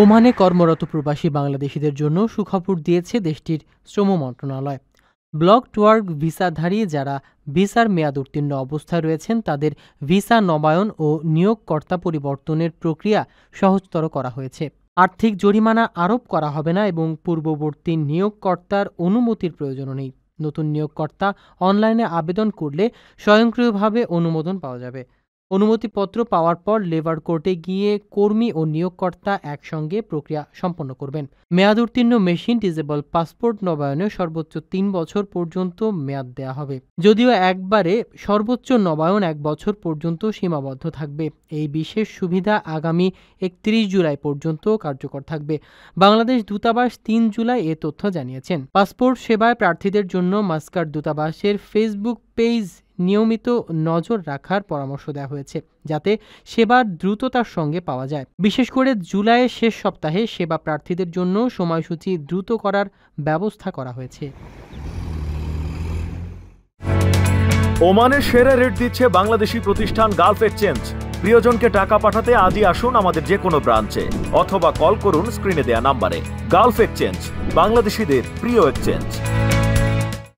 ওমানে কর্মরত প্রবাসী বাংলাদেশিদের জন্য সুখবর দিয়েছে দেশটির শ্রম মন্ত্রণালয়। ব্লক ওয়ার্ক ভিসাধারী যারা ভিসার মেয়াদ উত্তীর্ণ অবস্থায় রয়েছেন তাদের ভিসা নবায়ন ও নিয়োগকর্তা পরিবর্তনের প্রক্রিয়া সহজতর করা হয়েছে। আর্থিক জরিমানা আরোপ করা হবে না এবং পূর্ববর্তী নিয়োগকর্তার অনুমতির প্রয়োজনও নেই। নতুন নিয়োগকর্তা অনলাইনে আবেদন করলে স্বয়ংক্রিয়ভাবে অনুমোদন পাওয়া যাবে। অনুমতিপত্র পাওয়ার পর লেবার কোর্টে গিয়ে কর্মী ও নিয়োগকর্তা একসঙ্গে প্রক্রিয়া সম্পন্ন করবেন। মেয়াদ উত্তীর্ণ মেশিন ডিজেবল পাসপোর্ট নবায়নে সর্বোচ্চ ৩ বছর পর্যন্ত মেয়াদ দেয়া হবে, যদিও একবারে সর্বোচ্চ নবায়ন 1 বছর পর্যন্ত সীমাবদ্ধ থাকবে। এই বিশেষ সুবিধা আগামী ৩১ জুলাই পর্যন্ত কার্যকর থাকবে। বাংলাদেশ দূতাবাস ৩ জুলাই এ তথ্য জানিয়েছেন। পাসপোর্ট সেবায় প্রার্থীদের জন্য মাস্কাট দূতাবাসের ফেসবুক পেজ নিয়মিত নজর রাখার পরামর্শ দেওয়া হয়েছে, যাতে সেবার দ্রুততার সঙ্গে পাওয়া যায়। বিশেষ করে জুলাইয়ের শেষ সপ্তাহে সেবা প্রার্থীদের জন্য সময়সূচি দ্রুত করার ব্যবস্থা করা হয়েছে। ওমানের সেরা রেট দিচ্ছে বাংলাদেশি প্রতিষ্ঠান গালফ এক্সচেঞ্জ। প্রিয়জনকে টাকা পাঠাতে আজই আসুন আমাদের যে কোনো ব্রাঞ্চে অথবা কল করুন স্ক্রিনে দেয়া নাম্বারে। গালফ এক্সচেঞ্জ, বাংলাদেশিদের প্রিয় এক্সচেঞ্জ।